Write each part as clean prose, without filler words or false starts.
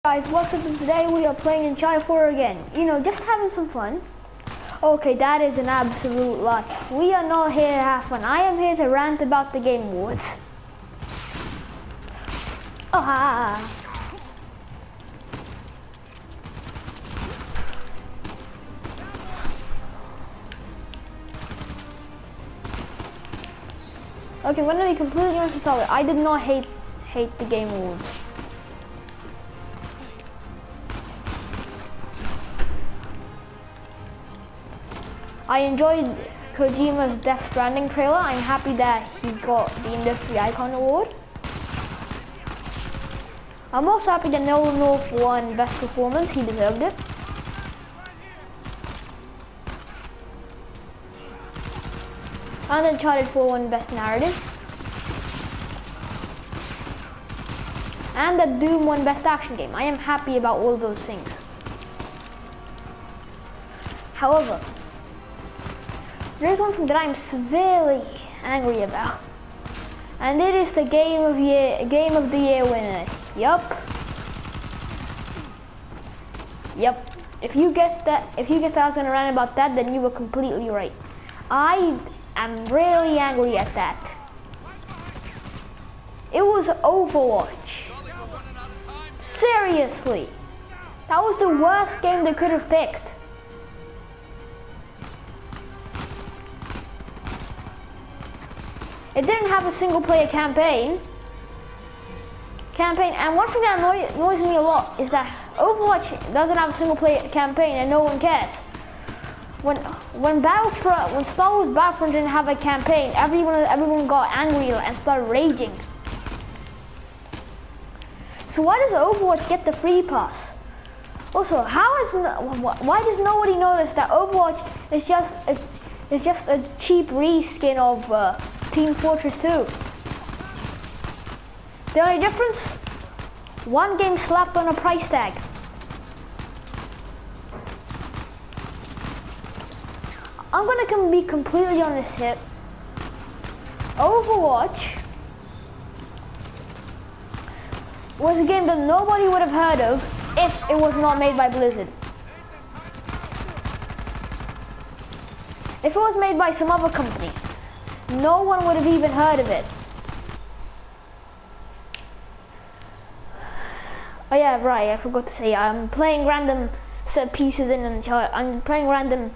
Guys, what's up? Today we are playing Uncharted 4 again. You know, just having some fun. Okay, that is an absolute lie. We are not here to have fun. I am here to rant about the Game Awards. Oh, ha. Okay, I'm gonna be completely honest with you. I did not hate the Game Awards. I enjoyed Kojima's Death Stranding trailer. I'm happy that he got the Industry Icon Award. I'm also happy that Nolan North won Best Performance. He deserved it. And Uncharted 4 won Best Narrative. And that Doom won Best Action Game. I am happy about all those things. However, there's one thing that I'm severely angry about, and it is the Game of the Year winner. Yup. If you guessed that I was gonna rant about that, then you were completely right. I am really angry at that. It was Overwatch. Seriously, that was the worst game they could have picked. It didn't have a single player campaign. And one thing that annoys me a lot is that Overwatch doesn't have a single player campaign and no one cares. When Star Wars Battlefront didn't have a campaign, everyone got angry and started raging. So why does Overwatch get the free pass? Also, why does nobody notice that Overwatch is just a cheap reskin of Team Fortress 2. The only difference? One game slapped on a price tag. I'm gonna be completely honest here. Overwatch was a game that nobody would have heard of if it was not made by Blizzard. If it was made by some other company, no one would have even heard of it. Oh yeah, right, I forgot to say, I'm playing random set pieces in Uncharted. I'm playing random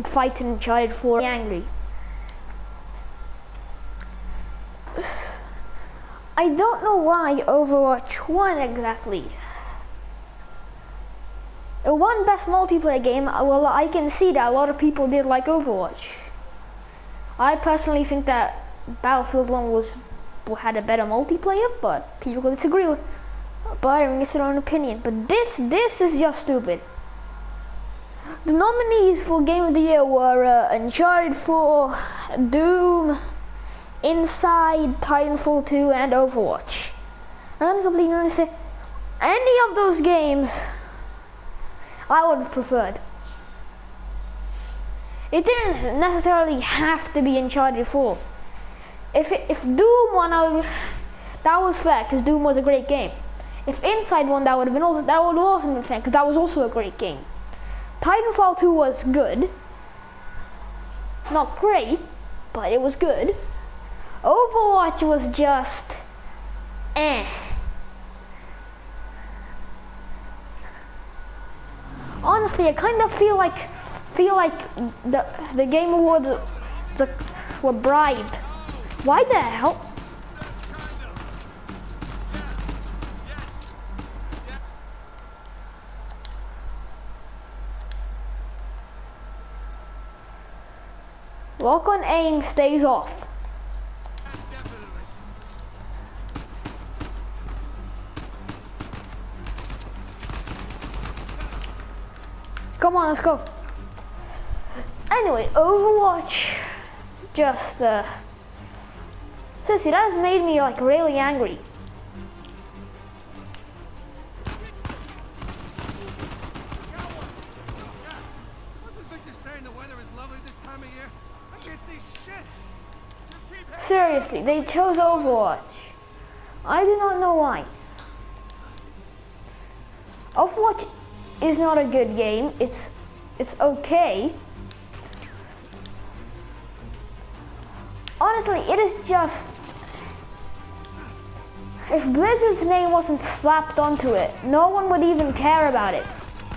fights in Uncharted 4. Angry. I don't know why Overwatch won exactly. It won Best Multiplayer Game. Well, I can see that a lot of people did like Overwatch. I personally think that Battlefield 1 had a better multiplayer, but people could disagree with. But I mean, it's their own opinion. But this is just stupid. The nominees for Game of the Year were Uncharted 4, Doom, Inside, Titanfall 2, and Overwatch. I'm completely honest. Any of those games, I would have preferred. It didn't necessarily have to be Uncharted 4. If Doom won, that was fair because Doom was a great game. If Inside won, that would have also been fair because that was also a great game. Titanfall 2 was good, not great, but it was good. Overwatch was just eh. Honestly, I kind of feel like the Game Awards were bribed. Why the hell? Lock on aim stays off. Come on, let's go. Anyway, Overwatch just seriously, that has made me like really angry. Wasn't Victor saying the weather is lovely this time of year? I can't see shit. Seriously, they chose Overwatch. I do not know why. Overwatch is not a good game. It's okay. Honestly, it is just, if Blizzard's name wasn't slapped onto it, no one would even care about it.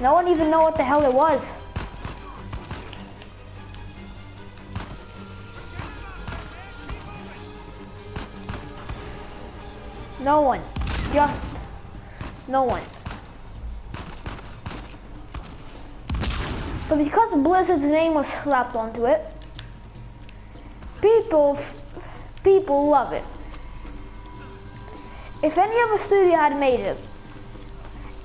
No one even know what the hell it was. No one. Just no one. But because Blizzard's name was slapped onto it, people love it. If any other studio had made it,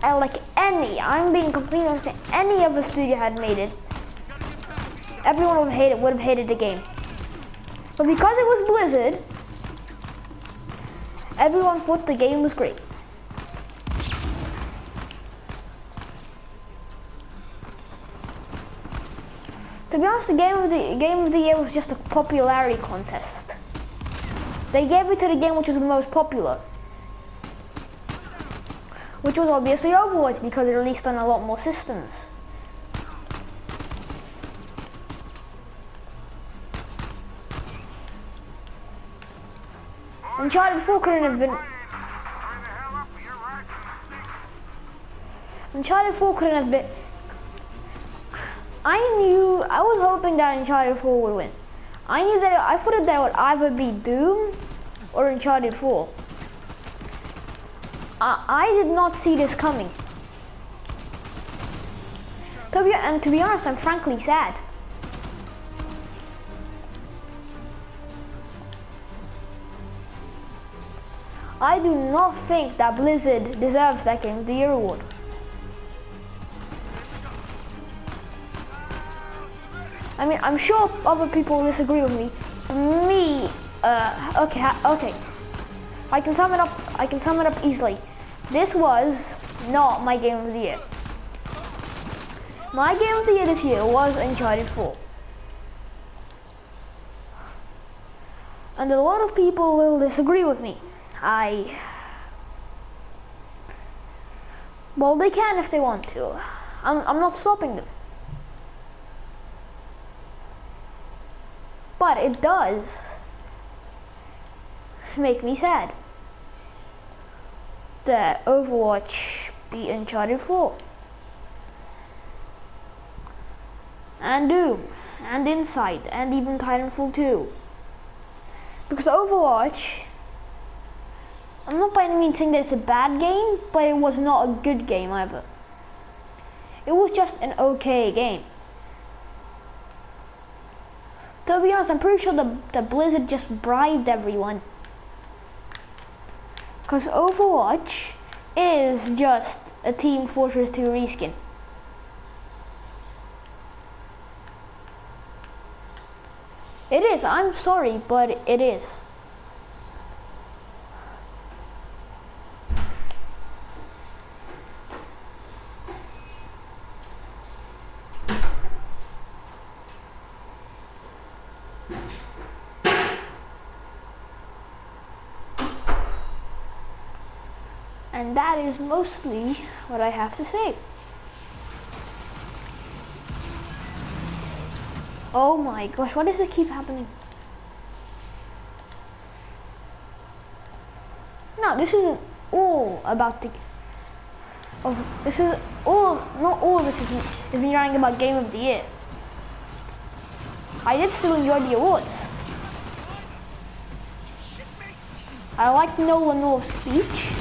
and like I'm being completely honest, any other studio had made it, everyone would have hated the game. But because it was Blizzard, everyone thought the game was great. To be honest, the game of the year was just a popularity contest. They gave it to the game which was the most popular, which was obviously Overwatch because it released on a lot more systems. Uncharted 4 couldn't have been. Uncharted 4 couldn't have been. I was hoping that Uncharted 4 would win. I thought that it would either be Doom or Uncharted 4. I did not see this coming. To be honest, I'm frankly sad. I do not think that Blizzard deserves that Game of the Year award. I mean, I'm sure other people will disagree with me. Okay. I can sum it up easily. This was not my Game of the Year. My Game of the Year this year was Uncharted 4. And a lot of people will disagree with me. Well, they can if they want to. I'm not stopping them. But it does make me sad that Overwatch beat Uncharted 4. And Doom, and Inside, and even Titanfall 2. Because Overwatch, I'm not by any means saying that it's a bad game, but it was not a good game either. It was just an okay game. To be honest, I'm pretty sure the Blizzard just bribed everyone. Because Overwatch is just a Team Fortress 2 reskin. It is, I'm sorry, but it is. And that is mostly what I have to say. Oh my gosh, why does it keep happening? No, this isn't all about the... Oh, this is all... Not all of this is me writing about Game of the Year. I did still enjoy the awards. I liked Nolan North's speech.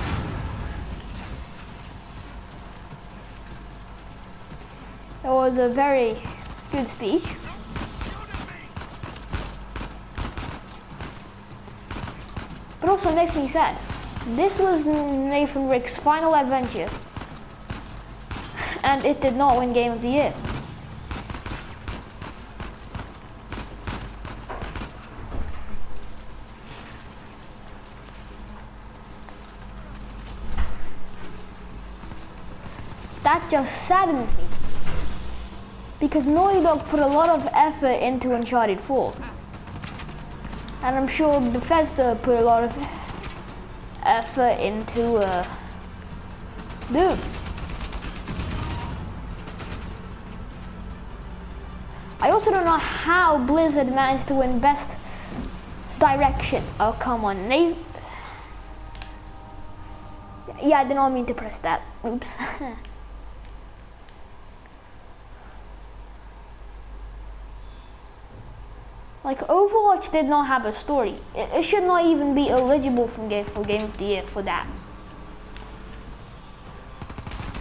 It was a very good speech. But also makes me sad. This was Nathan Rick's final adventure. And it did not win Game of the Year. That just saddens me. Because Naughty Dog put a lot of effort into Uncharted 4. And I'm sure Bethesda put a lot of effort into Doom. also don't know how Blizzard managed to win Best Direction. Oh, come on. Yeah, I did not mean to press that. Oops. Like, Overwatch did not have a story. It should not even be eligible for Game of the Year for that.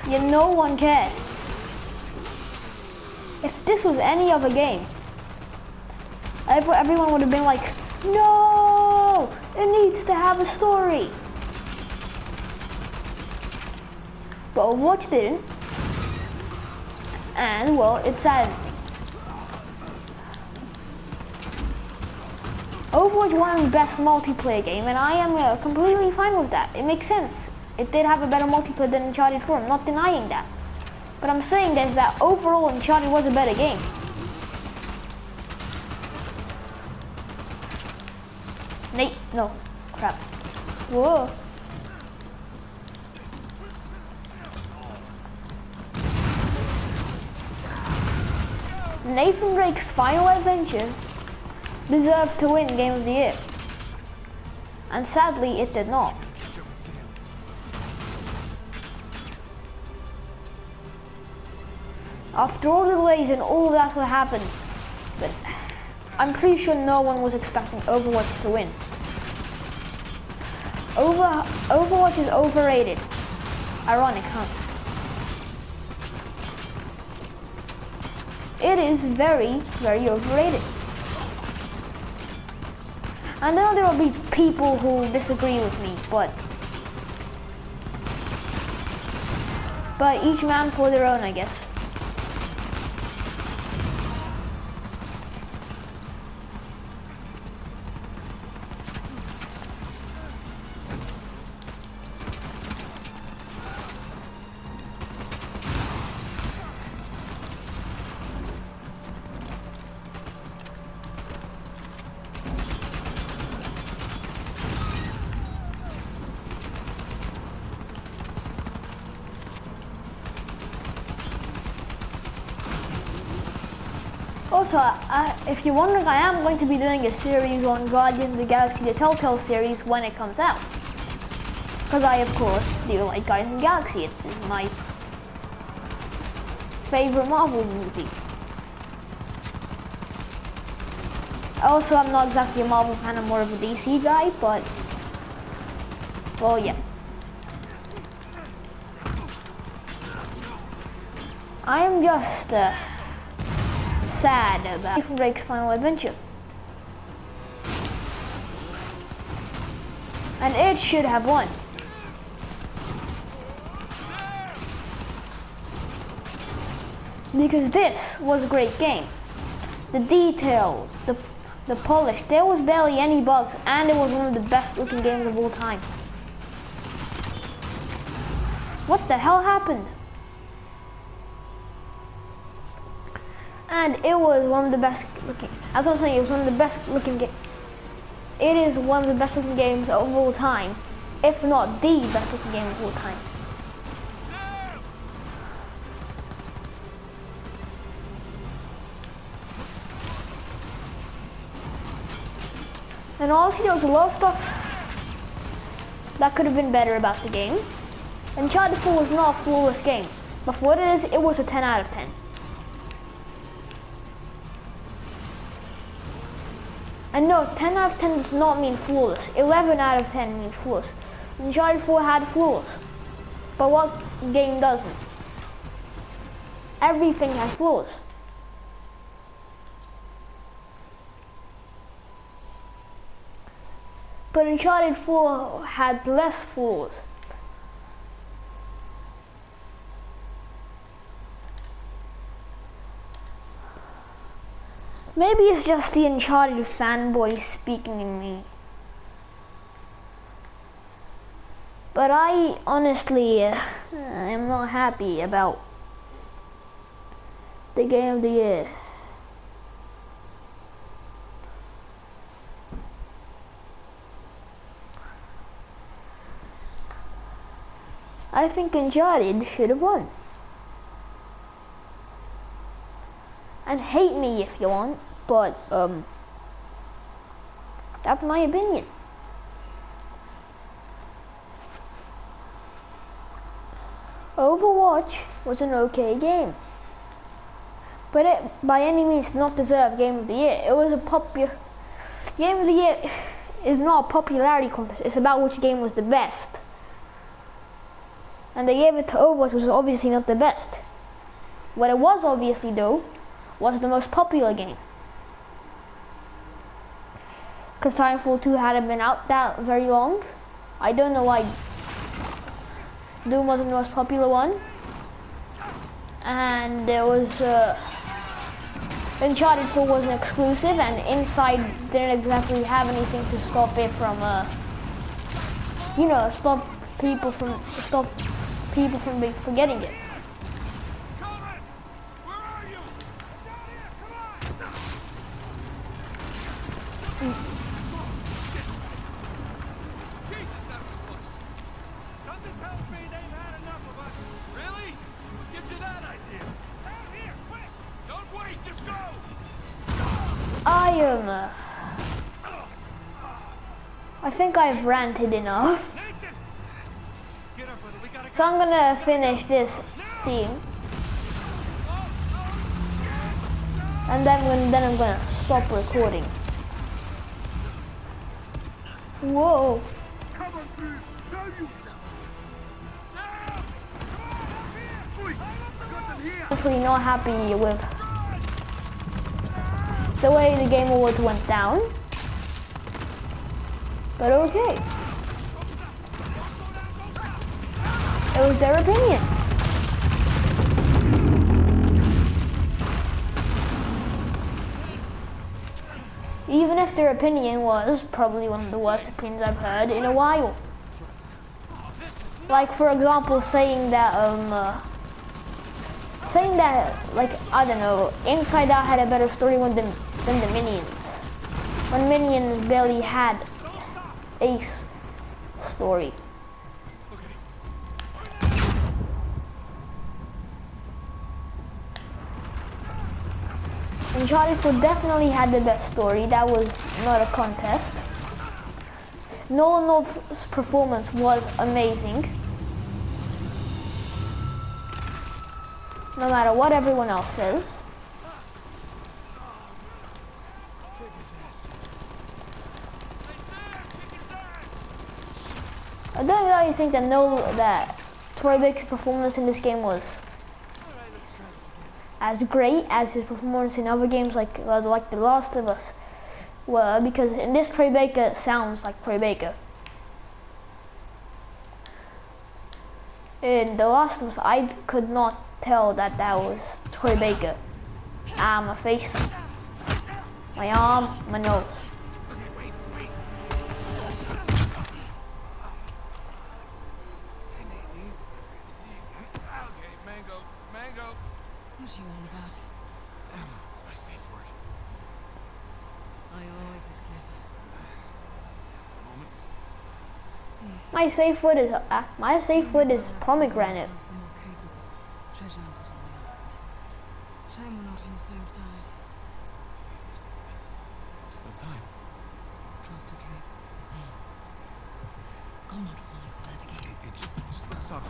Yeah, no one cared. If this was any other game, everyone would have been like, no, it needs to have a story. But Overwatch didn't. And, well, it saddened me. Overwatch won the best multiplayer game, and I am completely fine with that. It makes sense. It did have a better multiplayer than Uncharted 4. I'm not denying that. But I'm saying is that overall Uncharted was a better game. Nate, no, crap. Whoa. Nathan Drake's final adventure deserved to win Game of the Year. And sadly, it did not. After all the delays and all that what happened, but I'm pretty sure no one was expecting Overwatch to win. Overwatch is overrated. Ironic, huh? It is very, very overrated. I know there will be people who disagree with me, but each man for their own, I guess. Also, if you're wondering, I am going to be doing a series on Guardians of the Galaxy, the Telltale series, when it comes out. Because I, of course, do like Guardians of the Galaxy. It is my favorite Marvel movie. Also, I'm not exactly a Marvel fan, I'm more of a DC guy, but, well, yeah. I am just, sad about Nathan Drake's final adventure. And it should have won. Because this was a great game. The detail, the polish, there was barely any bugs, and it was one of the best looking games of all time. What the hell happened? And it was one of the best looking, as I was saying, it was one of the best looking games. It is one of the best looking games of all time, if not the best looking game of all time. And honestly, there was a lot of stuff that could have been better about the game. Uncharted 4 was not a flawless game, but for what it is, it was a 10 out of 10. And no, 10 out of 10 does not mean flawless. 11 out of 10 means flawless. Uncharted 4 had flaws. But what game doesn't? Everything has flaws. But Uncharted 4 had less flaws. Maybe it's just the Uncharted fanboy speaking in me. But I honestly am not happy about the Game of the Year. I think Uncharted should have won. And hate me if you want, but that's my opinion. Overwatch was an okay game, but it by any means did not deserve Game of the Year. It was a Game of the Year is not a popularity contest. It's about which game was the best, and they gave it to Overwatch, which was obviously not the best. What it was obviously though was the most popular game, because Titanfall 2 hadn't been out that very long. I don't know why Doom wasn't the most popular one, and there was Uncharted 4 was an exclusive, and Inside didn't exactly have anything to stop it from, stop people from forgetting it. Colin! Where are you? Down here! Come on! Jesus, that was close. Something tells me they've had enough of us. Really? What gives you that idea? Down here, quick! Don't wait, just go! I think I've ranted enough, Nathan! Get up, brother. We gotta so I'm gonna finish this scene, and then I'm gonna stop recording. Whoa. Come on, dude. No, you. Sam! Come on, up here! Got them here! Hopefully not happy with the way the Game Awards went down, but okay. It was their opinion. Even if their opinion was probably one of the worst opinions I've heard in a while. Like, for example, saying that, like, I don't know, Inside Out had a better story than the Minions. When Minions barely had a story. Uncharted 4 definitely had the best story. That was not a contest. Nolan North's performance was amazing. No matter what everyone else says. I don't really think that Troy Baker's performance in this game was as great as his performance in other games like The Last of Us were, because in this Troy Baker sounds like Troy Baker. In The Last of Us, I could not tell that was Troy Baker. My face, my arm, my nose. What's she all about? It's my safe word. Are you always this clever? Moments. Yes. My safe word is pomegranate. Ourselves the more capable. Treasure hunters on the island. Shame we're not on the same side. Still time. Trust a trick. I'm not falling for that again. Just let's talk.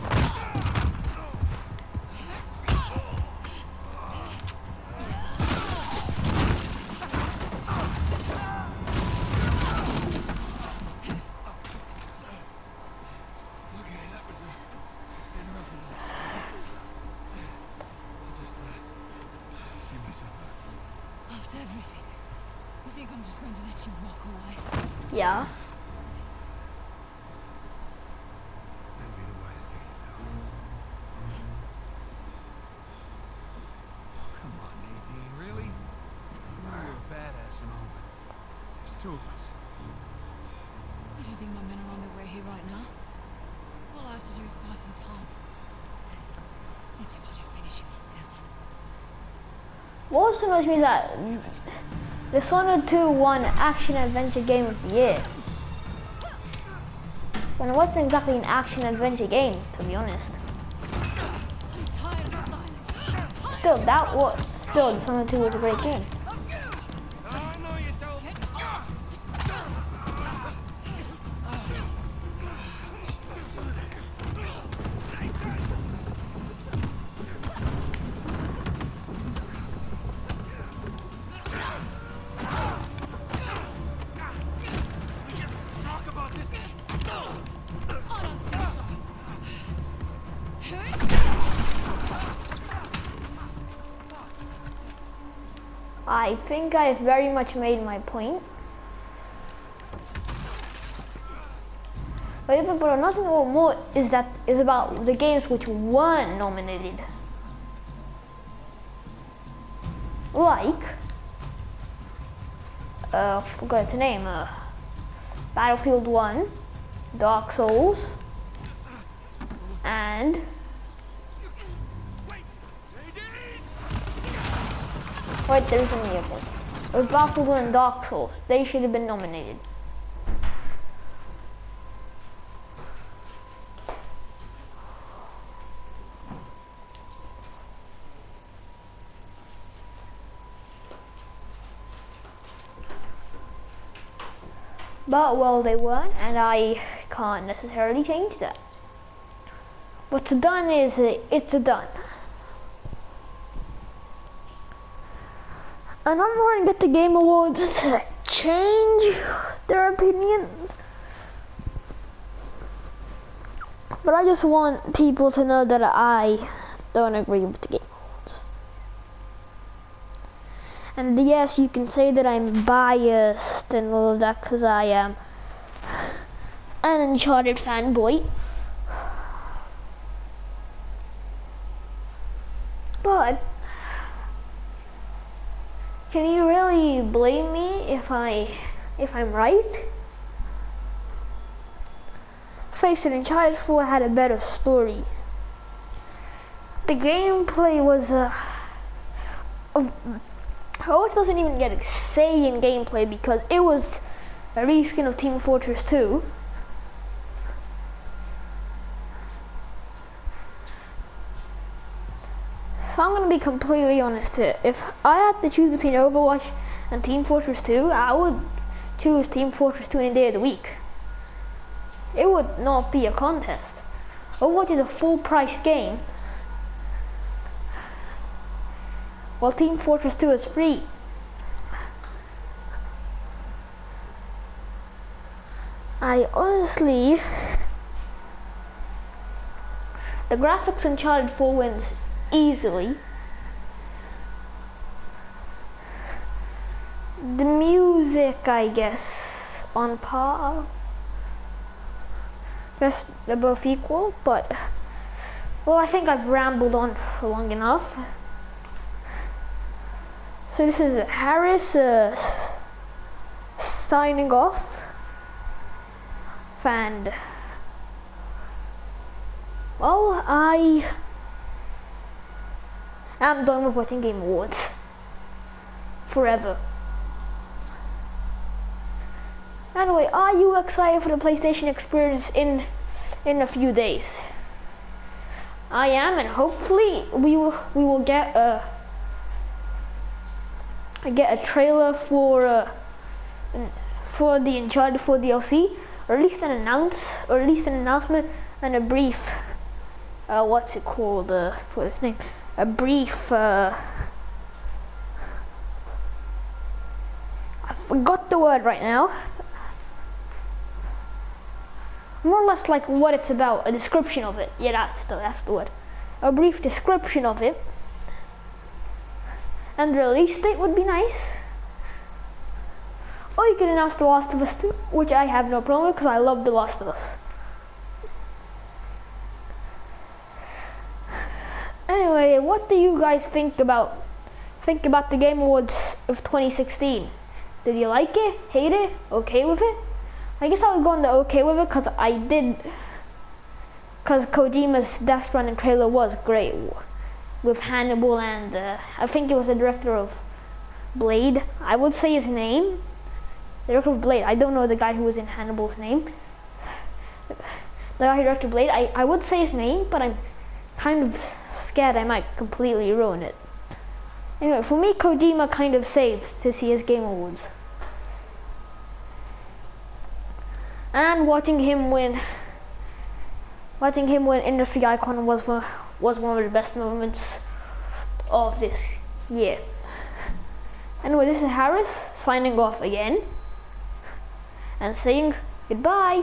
After everything, you think I'm just going to let you walk away? Yeah. That'd be the wise thing to do. Come on, Nadine, really? You know you're a badass and all, but there's two of us. I don't think my men are on their way here right now. All I have to do is buy some time. Let's see if I don't finish it myself. What also annoys me is that Dishonored 2 won Action Adventure Game of the Year, when it wasn't exactly an action adventure game, to be honest. I'm tired of the silence. still, Dishonored 2 was a great game. Oh, no, you don't. We just talk about this. I don't think so. I think I've very much made my point. But nothing more is about the games which weren't nominated. Like, forgot the name, Battlefield 1, Dark Souls, and wait, there's any of them. It was Battlefield 1 and Dark Souls. They should have been nominated. But, well, they weren't, and I can't necessarily change that. What's done is, it's done. And I'm trying to get the Game Awards to change their opinions. But I just want people to know that I don't agree with the Game Awards. And yes, you can say that I'm biased and all of that because I am an Uncharted fanboy. But can you really blame me if I'm right? Face it, Uncharted 4 had a better story. The gameplay was it doesn't even get a say in gameplay because it was a reskin of Team Fortress 2. So I'm gonna be completely honest here. If I had to choose between Overwatch and Team Fortress 2, I would choose Team Fortress 2 any day of the week. It would not be a contest. Overwatch is a full price game, while Team Fortress 2 is free. I honestly, the graphics in Uncharted 4 wins easily. The music, I guess, on par. Guess they're both equal, but well, I think I've rambled on for long enough. So this is Harris signing off, and well, I am done with watching Game Awards forever. Anyway, are you excited for the PlayStation experience in a few days? I am, and hopefully we will get a trailer for the Uncharted 4 DLC, or at least an announcement and a brief what's it called for this name? A brief I forgot the word right now. More or less like what it's about, a description of it. Yeah, that's the word. A brief description of it. And the release date would be nice. Or you could announce The Last of Us 2, which I have no problem with because I love The Last of Us. Anyway, what do you guys think about the Game Awards of 2016? Did you like it? Hate it? Okay with it? I guess I would go on the okay with it because Kojima's Death Stranding trailer was great with Hannibal and I think it was the director of Blade. I would say his name. The director of Blade. I don't know the guy who was in Hannibal's name. The guy who directed Blade. I would say his name, but I'm kind of scared I might completely ruin it. Anyway, for me, Kojima kind of saved to see his Game Awards. And watching him win Industry Icon was one of the best moments of this year. Anyway, this is Harris signing off again and saying goodbye.